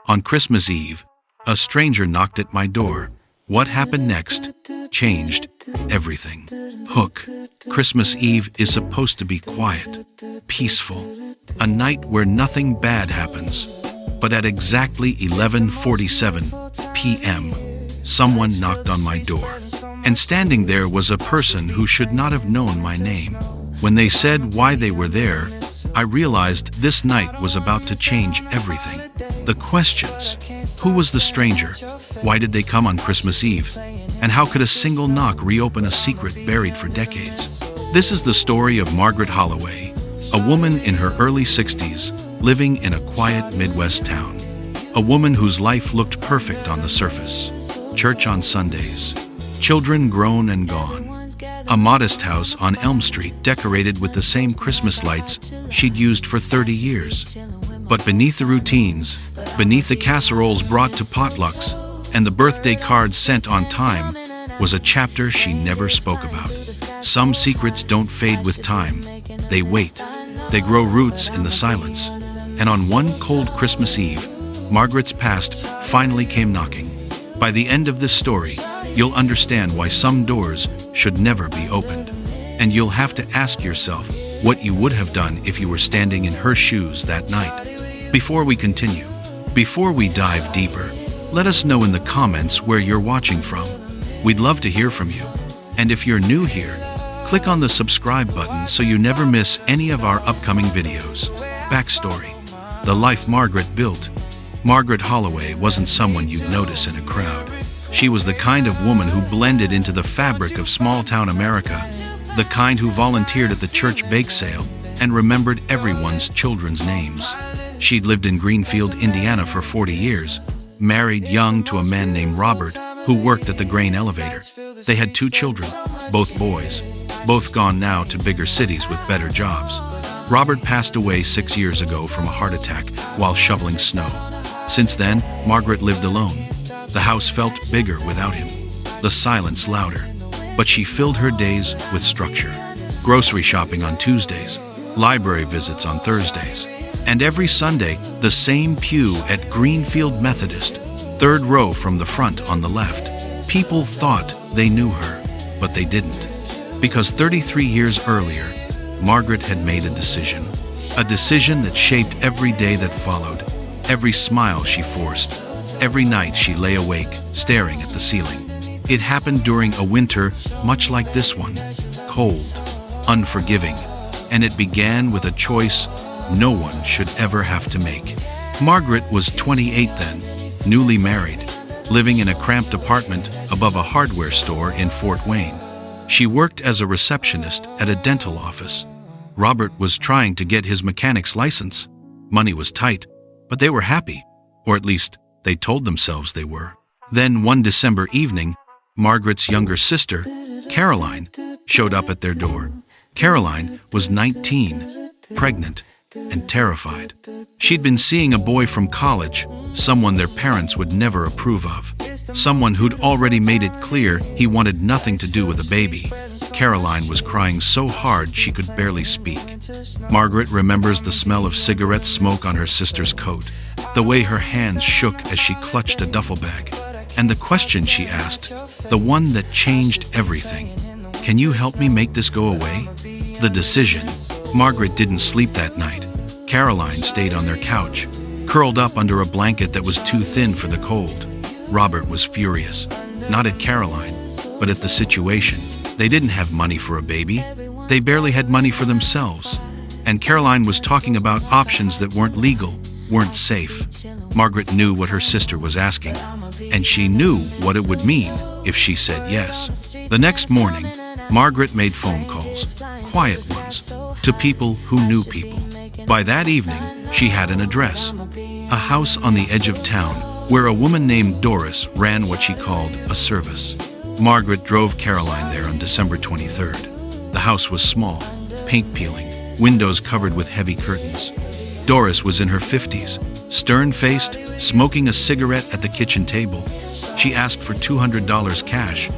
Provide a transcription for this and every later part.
On Christmas Eve, a stranger knocked at my door. What happened next changed everything. Hook. Christmas Eve is supposed to be quiet, peaceful, a night where nothing bad happens. But at exactly 11:47 p.m., someone knocked on my door. And standing there was a person who should not have known my name. When they said why they were there, I realized this night was about to change everything. The questions: who was the stranger? Why did they come on Christmas Eve? And how could a single knock reopen a secret buried for decades? This is the story of Margaret Holloway, a woman in her early 60s, living in a quiet Midwest town. A woman whose life looked perfect on the surface. Church on Sundays, children grown and gone. A modest house on Elm Street decorated with the same Christmas lights she'd used for 30 years. But beneath the routines, beneath the casseroles brought to potlucks, and the birthday cards sent on time, was a chapter she never spoke about. Some secrets don't fade with time. They wait. They grow roots in the silence. And on one cold Christmas Eve, Margaret's past finally came knocking. By the end of this story, you'll understand why some doors should never be opened. And you'll have to ask yourself what you would have done if you were standing in her shoes that night. Before we continue, before we dive deeper, let us know in the comments where you're watching from. We'd love to hear from you. And if you're new here, click on the subscribe button so you never miss any of our upcoming videos. Backstory: the life Margaret built. Margaret Holloway wasn't someone you'd notice in a crowd. She was the kind of woman who blended into the fabric of small-town America, the kind who volunteered at the church bake sale and remembered everyone's children's names. She'd lived in Greenfield, Indiana for 40 years, married young to a man named Robert who worked at the grain elevator. They had 2 children, both boys, both gone now to bigger cities with better jobs. Robert passed away 6 years ago from a heart attack while shoveling snow. Since then, Margaret lived alone. The house felt bigger without him, the silence louder, but she filled her days with structure. Grocery shopping on Tuesdays, library visits on Thursdays, and every Sunday, the same pew at Greenfield Methodist, 3rd row from the front on the left. People thought they knew her, but they didn't. Because 33 years earlier, Margaret had made a decision that shaped every day that followed, every smile she forced, every night she lay awake, staring at the ceiling. It happened during a winter much like this one, cold, unforgiving, and it began with a choice no one should ever have to make. Margaret was 28 then, newly married, living in a cramped apartment above a hardware store in Fort Wayne. She worked as a receptionist at a dental office. Robert was trying to get his mechanic's license. Money was tight, but they were happy, or at least they told themselves they were. Then one December evening, Margaret's younger sister, Caroline, showed up at their door. Caroline was 19, pregnant, and terrified. She'd been seeing a boy from college, someone their parents would never approve of, someone who'd already made it clear he wanted nothing to do with a baby. Caroline was crying so hard she could barely speak. Margaret remembers the smell of cigarette smoke on her sister's coat, the way her hands shook as she clutched a duffel bag, and the question she asked, the one that changed everything: "Can you help me make this go away?" The decision. Margaret didn't sleep that night. Caroline stayed on their couch, curled up under a blanket that was too thin for the cold. Robert was furious, not at Caroline, but at the situation. They didn't have money for a baby. They barely had money for themselves. And Caroline was talking about options that weren't legal, weren't safe. Margaret knew what her sister was asking, and she knew what it would mean if she said yes. The next morning, Margaret made phone calls, quiet ones, to people who knew people. By that evening, she had an address, a house on the edge of town where a woman named Doris ran what she called a service. Margaret drove Caroline there on December 23rd. The house was small, paint peeling, windows covered with heavy curtains. Doris was in her 50s, stern-faced, smoking a cigarette at the kitchen table. She asked for $200 cash.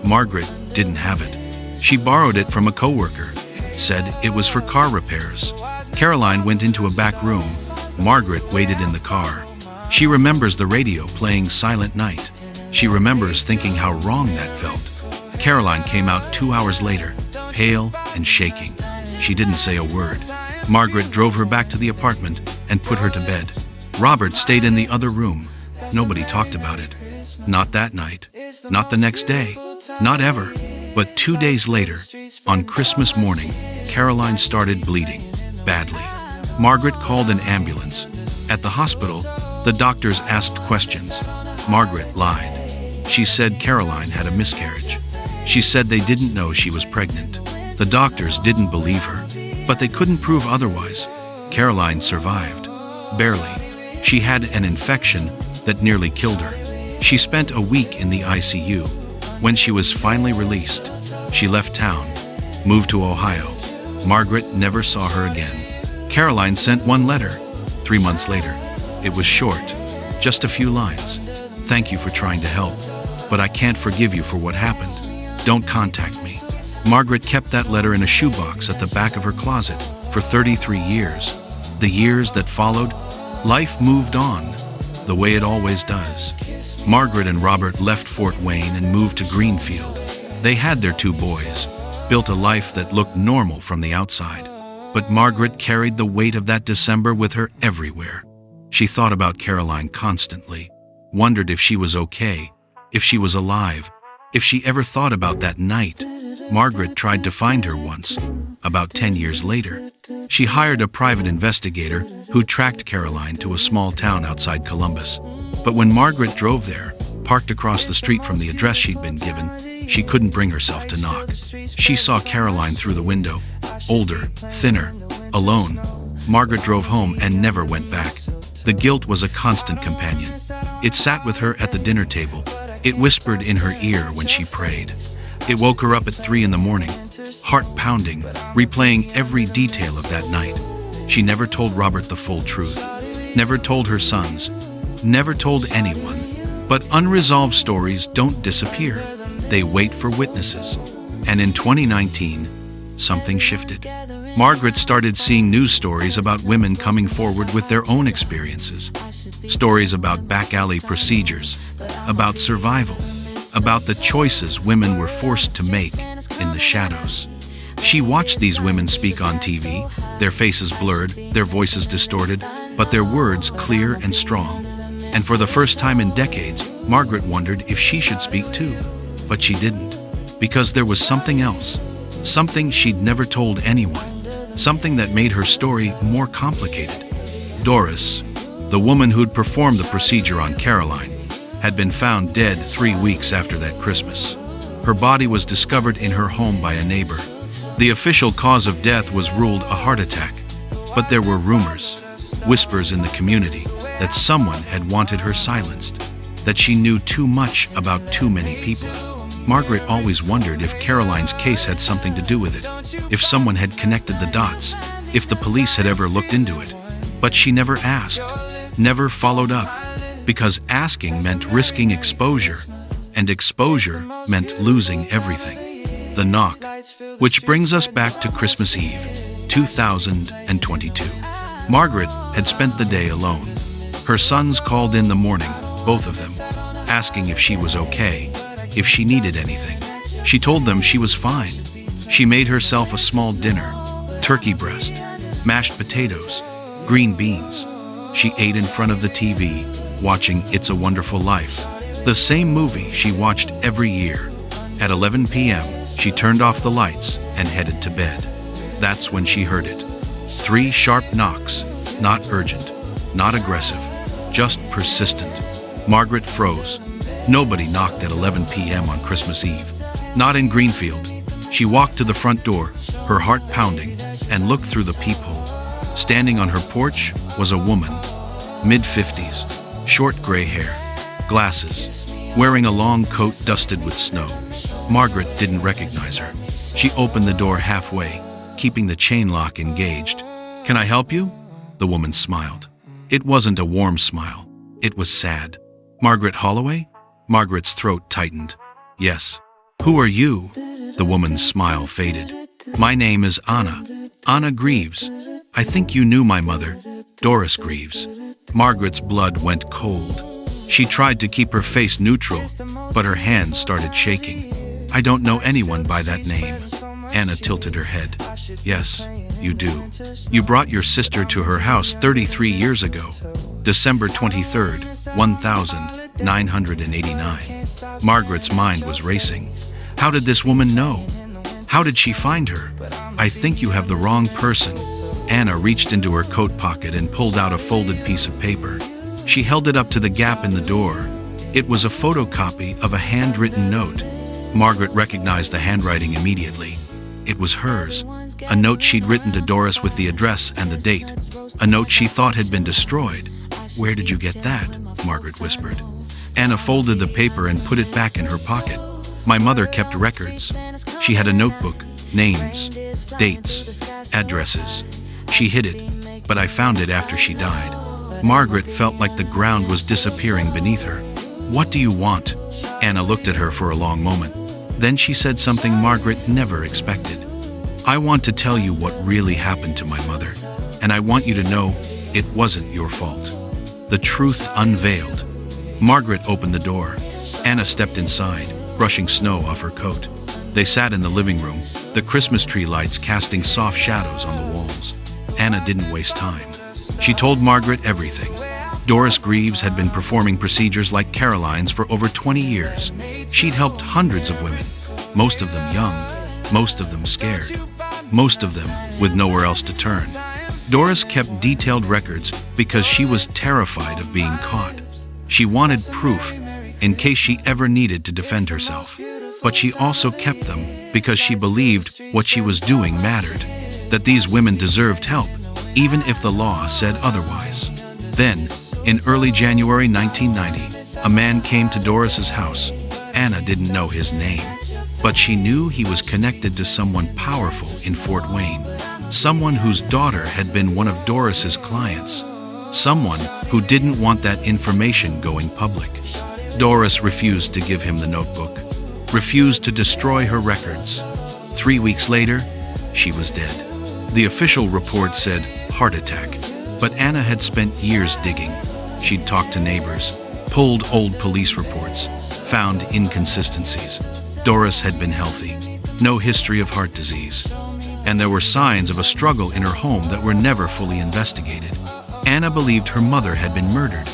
Margaret didn't have it. She borrowed it from a coworker, said it was for car repairs. Caroline went into a back room. Margaret waited in the car. She remembers the radio playing Silent Night. She remembers thinking how wrong that felt. Caroline came out 2 hours later, pale and shaking. She didn't say a word. Margaret drove her back to the apartment and put her to bed. Robert stayed in the other room. Nobody talked about it. Not that night. Not the next day. Not ever. But 2 days later, on Christmas morning, Caroline started bleeding badly. Margaret called an ambulance. At the hospital, the doctors asked questions. Margaret lied. She said Caroline had a miscarriage. She said they didn't know she was pregnant. The doctors didn't believe her, but they couldn't prove otherwise. Caroline survived. Barely. She had an infection that nearly killed her. She spent a week in the ICU. When she was finally released, she left town, moved to Ohio. Margaret never saw her again. Caroline sent one letter. 3 months later. It was short, just a few lines. Thank you for trying to help, but I can't forgive you for what happened. Don't contact me. Margaret kept that letter in a shoebox at the back of her closet for 33 years. The years that followed, life moved on, the way it always does. Margaret and Robert left Fort Wayne and moved to Greenfield. They had their 2 boys, built a life that looked normal from the outside. But Margaret carried the weight of that December with her everywhere. She thought about Caroline constantly, wondered if she was okay, if she was alive, if she ever thought about that night. Margaret tried to find her once, about 10 years later. She hired a private investigator who tracked Caroline to a small town outside Columbus. But when Margaret drove there, parked across the street from the address she'd been given, she couldn't bring herself to knock. She saw Caroline through the window, older, thinner, alone. Margaret drove home and never went back. The guilt was a constant companion. It sat with her at the dinner table. It whispered in her ear when she prayed. It woke her up at 3 a.m, heart pounding, replaying every detail of that night. She never told Robert the full truth, never told her sons, never told anyone. But unresolved stories don't disappear. They wait for witnesses. And in 2019, something shifted. Margaret started seeing news stories about women coming forward with their own experiences. Stories about back alley procedures, about survival, about the choices women were forced to make in the shadows. She watched these women speak on TV, their faces blurred, their voices distorted, but their words clear and strong. And for the first time in decades, Margaret wondered if she should speak too. But she didn't, because there was something else, something she'd never told anyone. Something that made her story more complicated. Doris, the woman who'd performed the procedure on Caroline, had been found dead 3 weeks after that Christmas. Her body was discovered in her home by a neighbor. The official cause of death was ruled a heart attack, but there were rumors, whispers in the community, that someone had wanted her silenced, that she knew too much about too many people. Margaret always wondered if Caroline's case had something to do with it, if someone had connected the dots, if the police had ever looked into it. But she never asked, never followed up, because asking meant risking exposure, and exposure meant losing everything. The knock, which brings us back to Christmas Eve, 2022. Margaret had spent the day alone. Her sons called in the morning, both of them, asking if she was okay, if she needed anything. She told them she was fine. She made herself a small dinner, turkey breast, mashed potatoes, green beans. She ate in front of the TV, watching It's a Wonderful Life, the same movie she watched every year. At 11 p.m., she turned off the lights and headed to bed. That's when she heard it. 3 sharp knocks, not urgent, not aggressive, just persistent. Margaret froze. Nobody knocked at 11 p.m. on Christmas Eve. Not in Greenfield. She walked to the front door, her heart pounding, and looked through the peephole. Standing on her porch was a woman, mid-50s, short gray hair, glasses, wearing a long coat dusted with snow. Margaret didn't recognize her. She opened the door halfway, keeping the chain lock engaged. "Can I help you?" The woman smiled. It wasn't a warm smile. It was sad. "Margaret Holloway?" Margaret's throat tightened. "Yes." "Who are you?" The woman's smile faded. "My name is Anna. Anna Greaves. I think you knew my mother, Doris Greaves." Margaret's blood went cold. She tried to keep her face neutral, but her hands started shaking. "I don't know anyone by that name." Anna tilted her head. "Yes, you do. You brought your sister to her house 33 years ago. December 23rd, 1989. Margaret's mind was racing. How did this woman know? How did she find her? "I think you have the wrong person." Anna reached into her coat pocket and pulled out a folded piece of paper. She held it up to the gap in the door. It was a photocopy of a handwritten note. Margaret recognized the handwriting immediately. It was hers. A note she'd written to Doris with the address and the date. A note she thought had been destroyed. "Where did you get that?" Margaret whispered. Anna folded the paper and put it back in her pocket. "My mother kept records. She had a notebook, names, dates, addresses. She hid it, but I found it after she died." Margaret felt like the ground was disappearing beneath her. "What do you want?" Anna looked at her for a long moment. Then she said something Margaret never expected. "I want to tell you what really happened to my mother, and I want you to know it wasn't your fault." The truth unveiled. Margaret opened the door. Anna stepped inside, brushing snow off her coat. They sat in the living room, the Christmas tree lights casting soft shadows on the walls. Anna didn't waste time. She told Margaret everything. Doris Greaves had been performing procedures like Caroline's for over 20 years. She'd helped hundreds of women, most of them young, most of them scared, most of them with nowhere else to turn. Doris kept detailed records because she was terrified of being caught. She wanted proof in case she ever needed to defend herself. But she also kept them because she believed what she was doing mattered, that these women deserved help, even if the law said otherwise. Then, in early January 1990, a man came to Doris's house. Anna didn't know his name, but she knew he was connected to someone powerful in Fort Wayne, someone whose daughter had been one of Doris's clients, someone who didn't want that information going public. Doris refused to give him the notebook, refused to destroy her records. 3 weeks later, she was dead. The official report said heart attack, but Anna had spent years digging. She'd talked to neighbors, pulled old police reports, found inconsistencies. Doris had been healthy, no history of heart disease, and there were signs of a struggle in her home that were never fully investigated. Anna believed her mother had been murdered,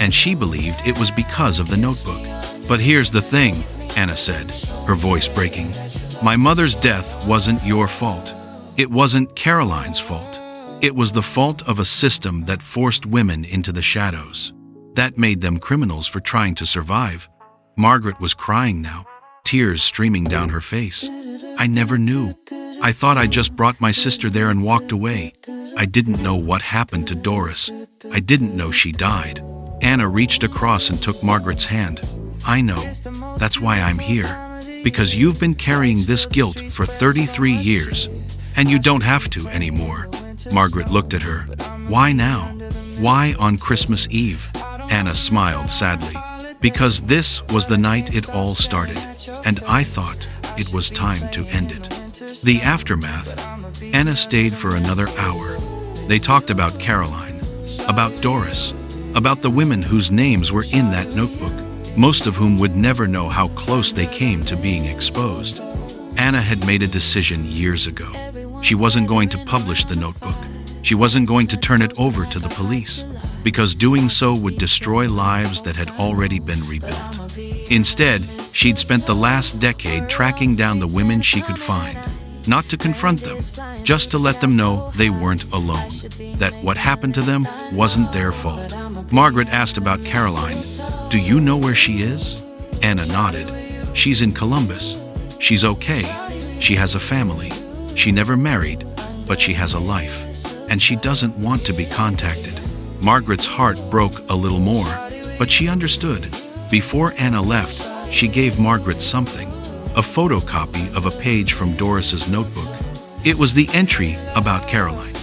and she believed it was because of the notebook. "But here's the thing," Anna said, her voice breaking. "My mother's death wasn't your fault. It wasn't Caroline's fault. It was the fault of a system that forced women into the shadows. That made them criminals for trying to survive." Margaret was crying now, tears streaming down her face. "I never knew. I thought I just brought my sister there and walked away. I didn't know what happened to Doris. I didn't know she died." Anna reached across and took Margaret's hand. "I know. That's why I'm here. Because you've been carrying this guilt for 33 years, and you don't have to anymore." Margaret looked at her. "Why now? Why on Christmas Eve?" Anna smiled sadly. "Because this was the night it all started, and I thought it was time to end it." The aftermath. Anna stayed for another hour. They talked about Caroline, about Doris, about the women whose names were in that notebook, most of whom would never know how close they came to being exposed. Anna had made a decision years ago. She wasn't going to publish the notebook. She wasn't going to turn it over to the police, because doing so would destroy lives that had already been rebuilt. Instead, she'd spent the last decade tracking down the women she could find, not to confront them, just to let them know they weren't alone, that what happened to them wasn't their fault. Margaret asked about Caroline. "Do you know where she is?" Anna nodded. "She's in Columbus. She's okay. She has a family. She never married, but she has a life, and she doesn't want to be contacted." Margaret's heart broke a little more, but she understood. Before Anna left, she gave Margaret something, a photocopy of a page from Doris's notebook. It was the entry about Caroline.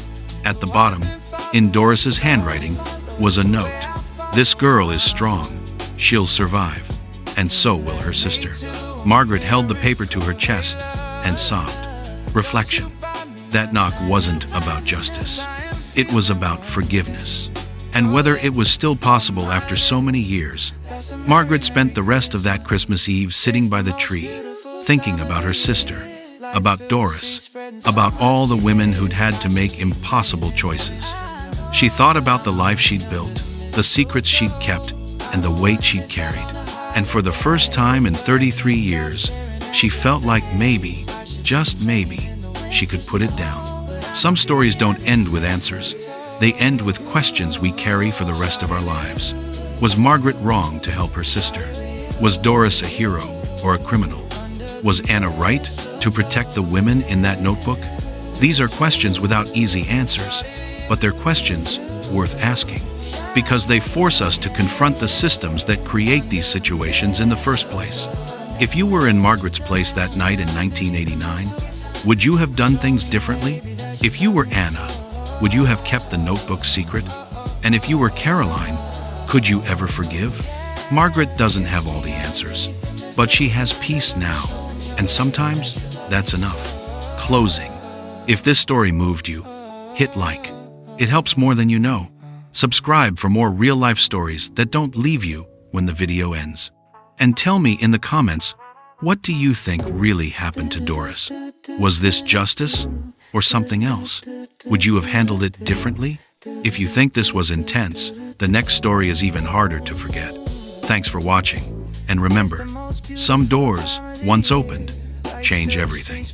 At the bottom, in Doris's handwriting, was a note. "This girl is strong. She'll survive, and so will her sister." Margaret held the paper to her chest and sobbed. Reflection. That knock wasn't about justice. It was about forgiveness. and whether it was still possible after so many years. Margaret spent the rest of that Christmas Eve sitting by the tree, thinking about her sister, about Doris, about all the women who'd had to make impossible choices. She thought about the life she'd built, the secrets she'd kept, and the weight she'd carried. And for the first time in 33 years, she felt like maybe, just maybe, she could put it down. Some stories don't end with answers. They end with questions we carry for the rest of our lives. Was Margaret wrong to help her sister? Was Doris a hero or a criminal? Was Anna right to protect the women in that notebook? These are questions without easy answers, but they're questions worth asking, because they force us to confront the systems that create these situations in the first place. If you were in Margaret's place that night in 1989, would you have done things differently? If you were Anna, would you have kept the notebook secret? And if you were Caroline, could you ever forgive? Margaret doesn't have all the answers, but she has peace now, and sometimes that's enough. Closing. If this story moved you, hit like. It helps more than you know. Subscribe for more real-life stories that don't leave you when the video ends. And tell me in the comments, what do you think really happened to Doris? Was this justice or something else? Would you have handled it differently? If you think this was intense, the next story is even harder to forget. Thanks for watching. And remember, some doors, once opened, change everything.